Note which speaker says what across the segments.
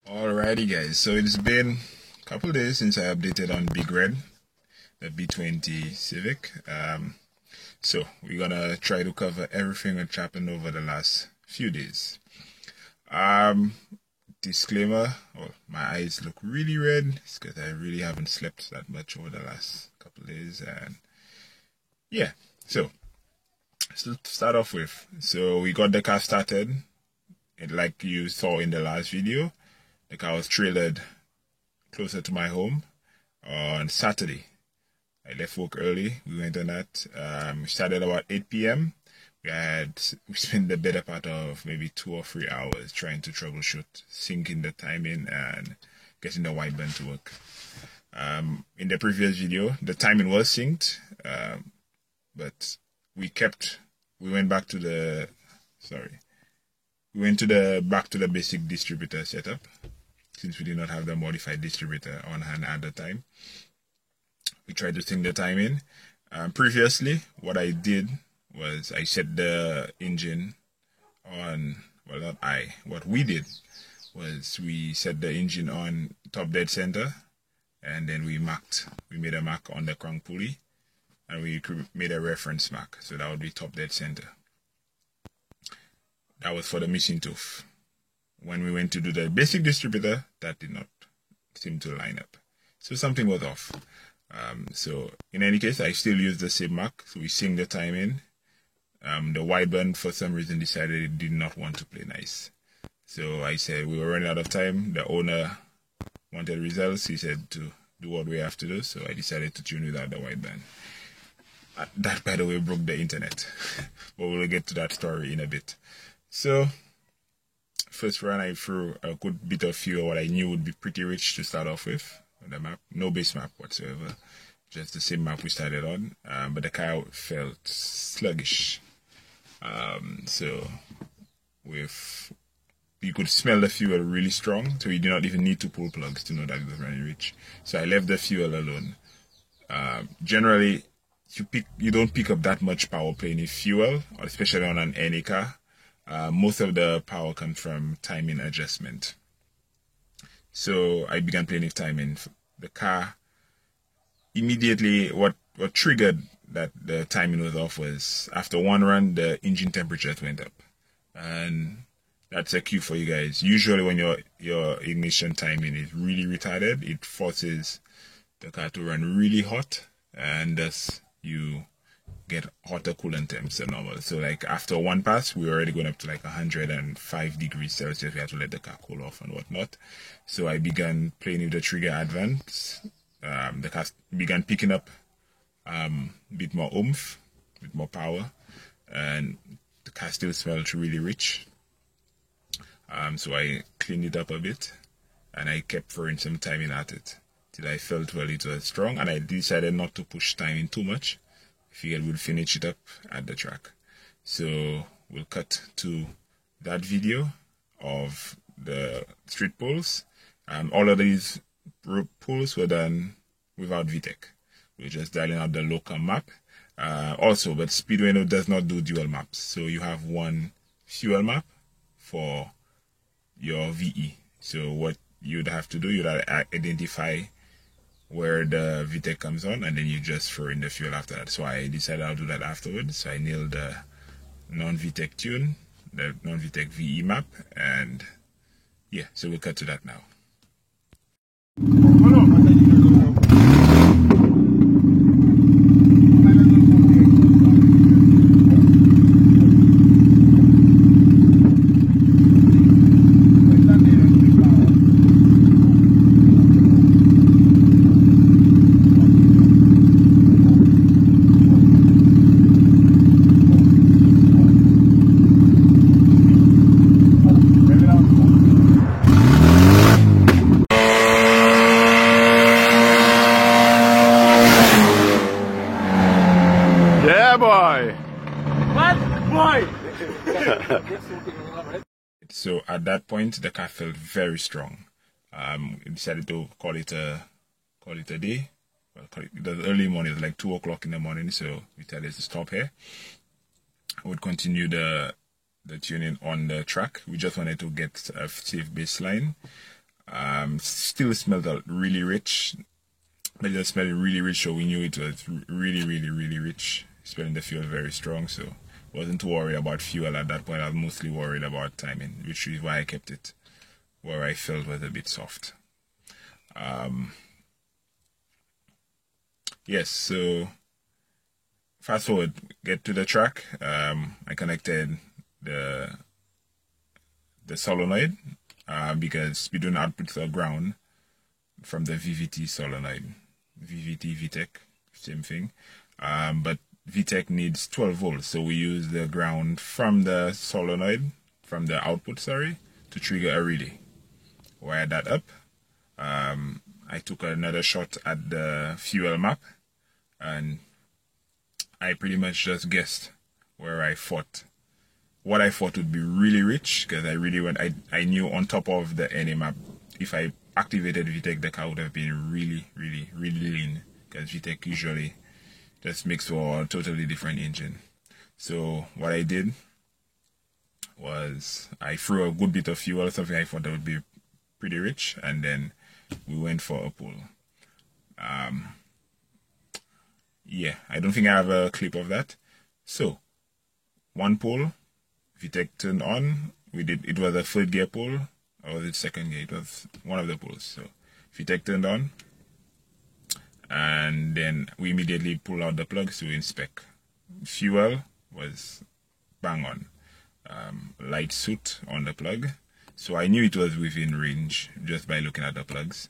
Speaker 1: Alrighty guys, so it's been a couple of days since I updated on Big Red, the B20 Civic. So we're gonna try to cover everything that's happened over the last few days. Disclaimer, well, my eyes look really red. It's because I really haven't slept that much over the last couple of days, and yeah, so to start off with, so we got the car started, and like you saw in the last video, the car was trailered closer to my home on Saturday. I left work early. We went on that. We started about 8 p.m. We spent the better part of maybe 2 or 3 hours trying to troubleshoot, syncing the timing and getting the wideband to work. In the previous video, the timing was synced, but we went back to the basic distributor setup, since we did not have the modified distributor on hand at the time. We tried to sync the timing. Previously, what I did was I set the engine on, well, not I, what we did was we set the engine on top dead center, and then we made a mark on the crank pulley, and we made a reference mark, so that would be top dead center. That was for the missing tooth. When we went to do the basic distributor, that did not seem to line up. So something was off. So in any case, I still use the same mark. So we synced the timing. The wideband, for some reason, decided it did not want to play nice. So I said we were running out of time. The owner wanted results. He said to do what we have to do. So I decided to tune without the wideband. That, by the way, broke the internet. But we'll get to that story in a bit. So first run, I threw a good bit of fuel, what I knew would be pretty rich to start off with. The map, no base map whatsoever, just the same map we started on, but the car felt sluggish. So you could smell the fuel really strong, so you do not even need to pull plugs to know that it was running rich. So I left the fuel alone. Generally, you don't pick up that much power playing with fuel, especially on an NA car. Most of the power comes from timing adjustment. So I began playing with timing. The car, immediately, what triggered that the timing was off was after one run, the engine temperature went up. And that's a cue for you guys. Usually when your ignition timing is really retarded, it forces the car to run really hot, and thus you get hotter coolant temps than normal. So like after one pass, we were already going up to like 105 degrees Celsius. We had to let the car cool off and whatnot. So I began playing with the trigger advance. The car began picking up a bit more oomph, a bit more power, and the car still smelled really rich. So I cleaned it up a bit, and I kept throwing some timing at it till I felt, well, it was strong, and I decided not to push timing too much. I figured we'll finish it up at the track. So we'll cut to that video of the street pulls. All of these pulls were done without VTEC. We're just dialing out the local map. But Speedway does not do dual maps. So you have one fuel map for your VE. So what you'd have to do, you'd identify where the VTEC comes on, and then you just throw in the fuel after that. So I decided I'll do that afterwards. So I nailed the non-VTEC tune, the non-VTEC VE map, and yeah, so we'll cut to that now. So at that point, the car felt very strong. We decided to call it a day. Well, it was early morning. It was like 2 o'clock in the morning. So we decided to stop here. I would continue the tuning on the track. We just wanted to get a safe baseline. Still smelled really rich. But just smelled really rich, so we knew it was really rich. Smelling the fuel very strong, so wasn't too worried about fuel at that point. I was mostly worried about timing, which is why I kept it where I felt was a bit soft. Yes, so fast forward, get to the track. I connected the solenoid because we do not put the ground from the VVT solenoid. VVT, VTEC, same thing. But VTEC needs 12 volts, so we use the ground from the solenoid, from the output, sorry, to trigger a relay. Wired that up. I took another shot at the fuel map, and I pretty much just guessed where I thought, what I thought would be really rich, because I knew on top of the NA map, if I activated VTEC, the car would have been really lean, because VTEC usually just makes for a totally different engine. So what I did was I threw a good bit of fuel, something I thought that would be pretty rich, and then we went for a pull. Yeah, I don't think I have a clip of that. So one pull, VTEC turned on. It was a third gear pull, or was it second gear? It was one of the pulls. So VTEC turned on, and then we immediately pulled out the plugs to inspect. Fuel was bang on. Light soot on the plug, so I knew it was within range just by looking at the plugs.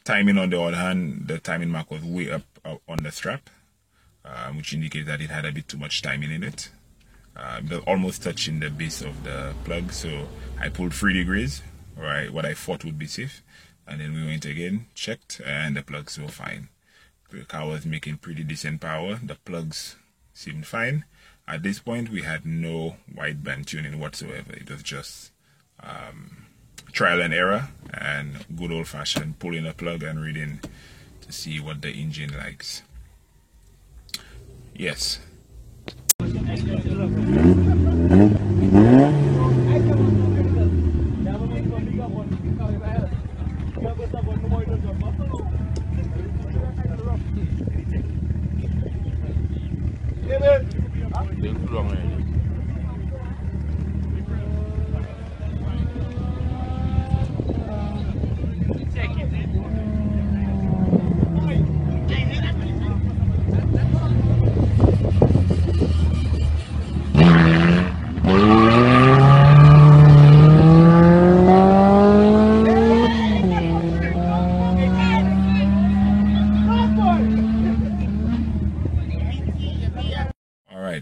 Speaker 1: Timing, on the other hand, the timing mark was way up on the strap, which indicates that it had a bit too much timing in it. It was almost touching the base of the plug, so I pulled 3 degrees, right, what I thought would be safe, and then we went again, checked, and the plugs were fine. The car was making pretty decent power. The plugs seemed fine. At this point, we had no wideband tuning whatsoever. It was just trial and error and good old-fashioned pulling a plug and reading to see what the engine likes. Yes.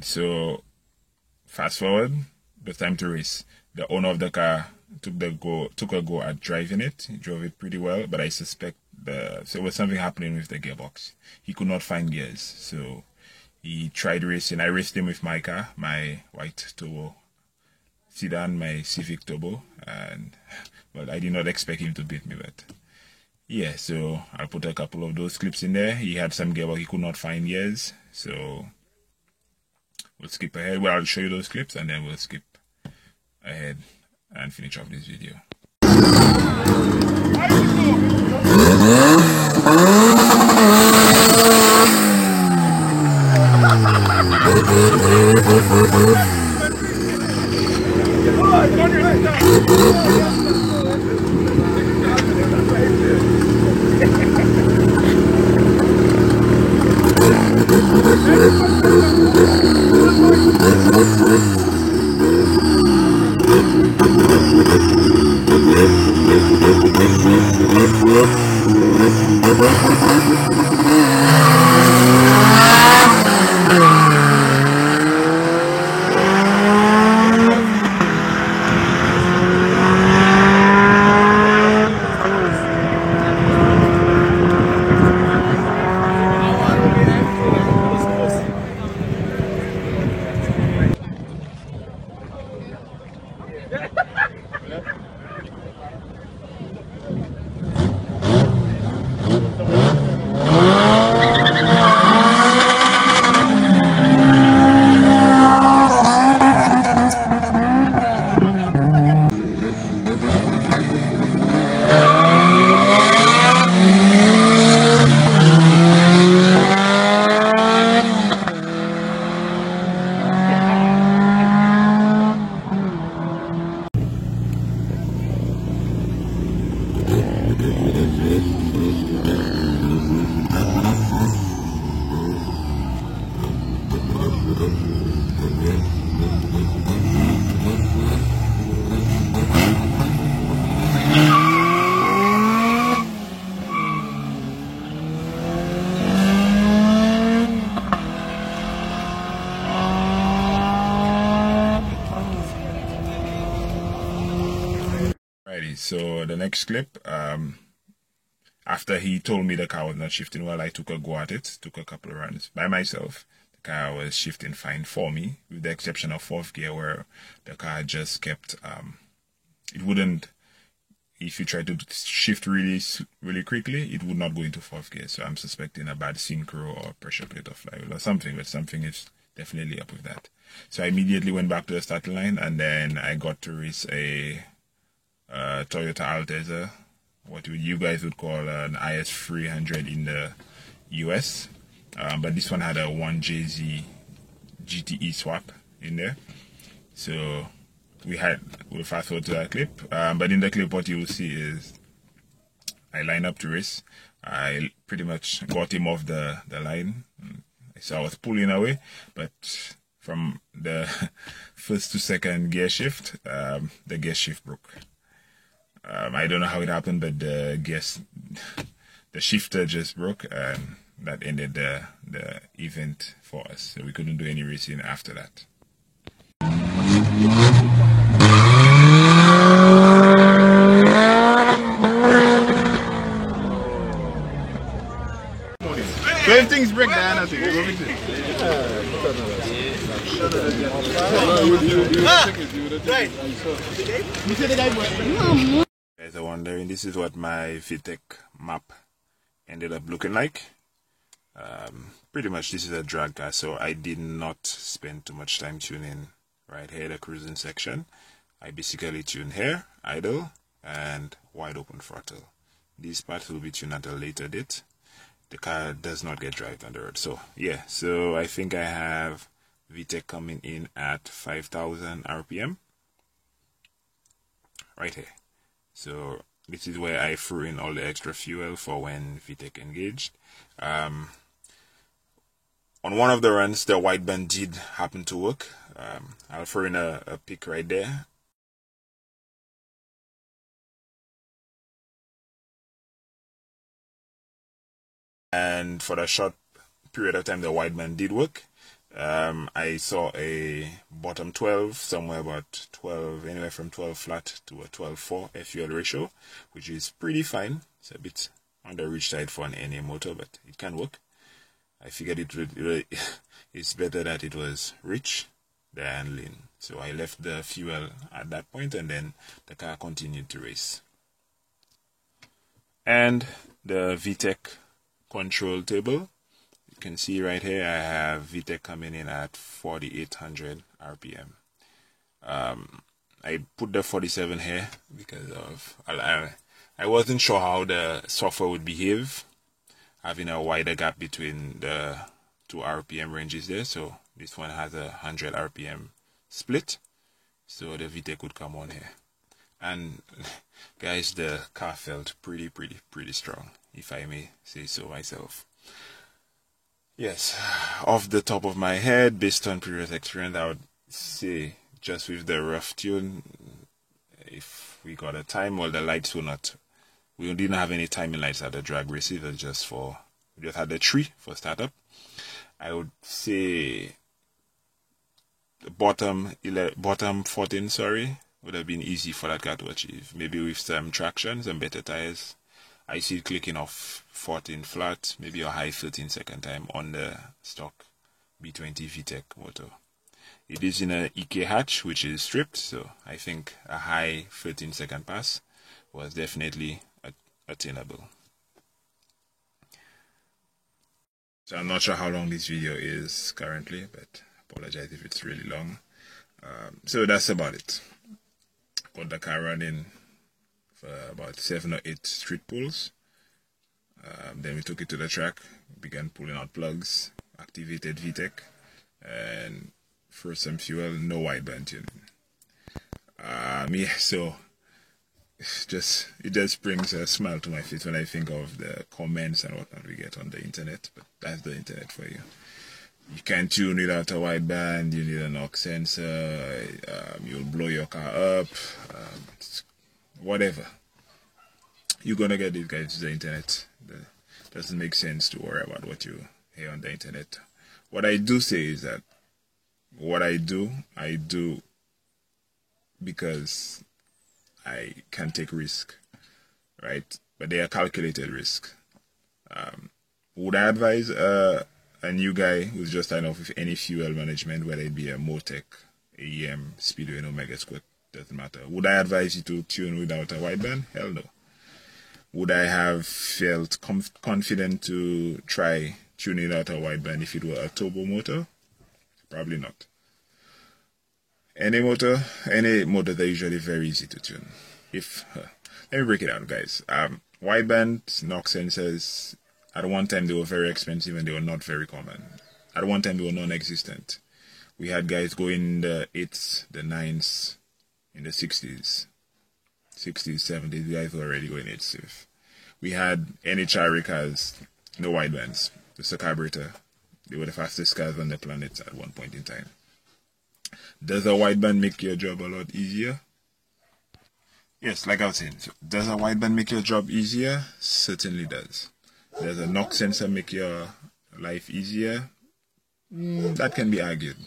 Speaker 1: So fast forward, the time to race. The owner of the car took a go at driving it. He drove it pretty well, but I suspect there was something happening with the gearbox. He could not find gears, so he tried racing. I raced him with my car, my white turbo sedan, my Civic Turbo, and well, I did not expect him to beat me, but yeah. So I'll put a couple of those clips in there. He had some gearbox, he could not find gears, so we'll skip ahead. Well, I'll show you those clips and then we'll skip ahead and finish off this video. Alrighty, so the next clip, after he told me the car was not shifting well, I took a go at it, took a couple of runs by myself. The car was shifting fine for me, with the exception of fourth gear where the car just kept, it wouldn't, if you try to shift really quickly, it would not go into fourth gear. So I'm suspecting a bad synchro or pressure plate or flywheel or something, but something is definitely up with that. So I immediately went back to the starting line, and then I got to race a Toyota Altezza, what you guys would call an IS300 in the US, but this one had a 1JZ GTE swap in there. So we'll fast forward to that clip, but in the clip what you will see is I line up to race. I pretty much got him off the line, so I was pulling away, but from the first to second gear shift, the gear shift broke. I don't know how it happened, but the shifter just broke, and that ended the event for us. So we couldn't do any racing after that. So if things break down, I think we'll fix it. Guys are wondering, this is what my VTEC map ended up looking like. Pretty much this is a drag car, so I did not spend too much time tuning right here, the cruising section. I basically tune here, idle, and wide open throttle. These parts will be tuned at a later date. The car does not get drive on the road. So yeah, so I think I have VTEC coming in at 5,000 RPM right here. So this is where I threw in all the extra fuel for when VTEC engaged. On one of the runs, the wideband did happen to work. I'll throw in a pic right there. And for the short period of time the wideband did work, I saw a bottom 12, somewhere about 12, anywhere from 12 flat to a 12.4 FUL ratio, which is pretty fine. It's a bit on the rich side for an NA motor, but it can work. I figured it's better that it was rich than lean. So I left the fuel at that point, and then the car continued to race. And the VTEC control table, you can see right here I have VTEC coming in at 4,800 RPM. I put the 47 here because of I wasn't sure how the software would behave having a wider gap between the two RPM ranges there. So this one has a 100 RPM split, so the VTEC would come on here. And guys, the car felt pretty strong, if I may say so myself. Yes, off the top of my head, based on previous experience, I would say just with the rough tune, if we got a time, well, the lights will not, we didn't have any timing lights at the drag race, it was just we just had the tree for startup. I would say the bottom 14, would have been easy for that car to achieve. Maybe with some traction, some better tires. I see it clicking off 14 flat, maybe a high 13 second time on the stock B20 VTEC motor. It is in a EK hatch, which is stripped, so I think a high 13 second pass was definitely attainable. So I'm not sure how long this video is currently, but apologize if it's really long. So that's about it. Got the car running for about 7 or 8 street pulls. Then we took it to the track, began pulling out plugs, activated VTEC, and threw some fuel, no wideband tuning. Yeah, so it just brings a smile to my face when I think of the comments and whatnot we get on the internet. But that's the internet for you. You can't tune without a wideband, you need an aux sensor, you'll blow your car up, whatever. You're gonna get these guys to the internet. It doesn't make sense to worry about what you hear on the internet. What I do say is that what I do because I can take risk, right? But they are calculated risk. Would I advise a new guy who's just starting off with any fuel management, whether it be a Motec, AEM, Speedway, Omega Squad, doesn't matter. Would I advise you to tune without a wideband? Hell no. Would I have felt confident to try tuning without a wideband if it were a turbo motor? Probably not. Any motor, they're usually very easy to tune. Let me break it down, guys. Wideband knock sensors, at one time they were very expensive and they were not very common. At one time they were non-existent. We had guys going in the 8s, the 9s, in the 60s, 70s, guys were already going 8s. We had NHRA cars, no widebands, just a carburetor. They were the fastest cars on the planet at one point in time. Does a wideband make your job a lot easier? Yes, like I was saying, does a wideband make your job easier? Certainly does. Does a knock sensor make your life easier? That can be argued.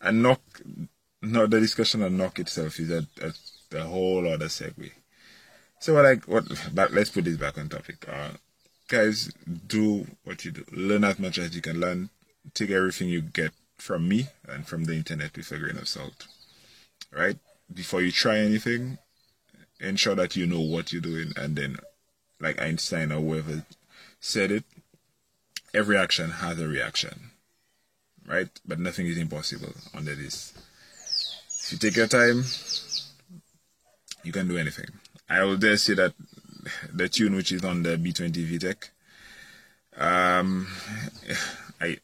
Speaker 1: A knock, no, the discussion on knock itself is a whole other segue. So but let's put this back on topic. Guys, do what you do. Learn as much as you can learn. Take everything you get from me and from the internet with a grain of salt. Right? Before you try anything, ensure that you know what you're doing, and then, like Einstein or whoever said it, every action has a reaction. Right? But nothing is impossible under this. If you take your time, you can do anything. I will dare say that the tune which is on the B20 VTEC,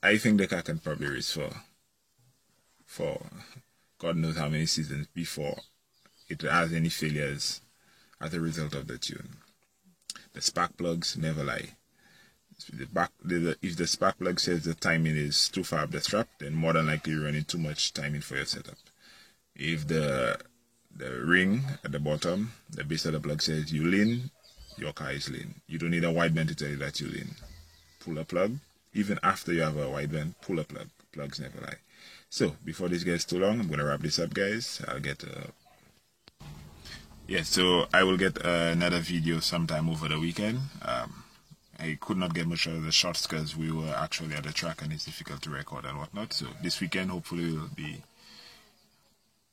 Speaker 1: I think the car can probably race for God knows how many seasons before it has any failures as a result of the tune. The spark plugs never lie. If the spark plug says the timing is too far up the strap, then more than likely you're running too much timing for your setup. If the ring at the bottom, the base of the plug says you lean, your car is lean. You don't need a wideband to tell you that you lean. Pull a plug. Even after you have a wideband, pull a plug. Plugs never lie. So, before this gets too long, I'm going to wrap this up, guys. So I will get another video sometime over the weekend. I could not get much of the shots because we were actually at the track and it's difficult to record and whatnot. So this weekend, hopefully, we'll be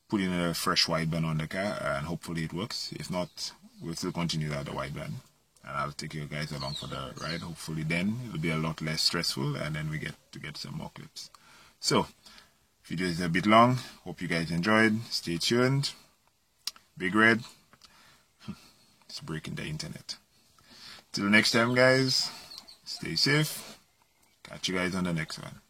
Speaker 1: putting a fresh wideband on the car and hopefully it works. If not, we'll still continue without the wideband. And I'll take you guys along for the ride. Hopefully then it'll be a lot less stressful and then we get to get some more clips. So, video is a bit long. Hope you guys enjoyed. Stay tuned. Big Red. It's breaking the internet. Till next time, guys. Stay safe. Catch you guys on the next one.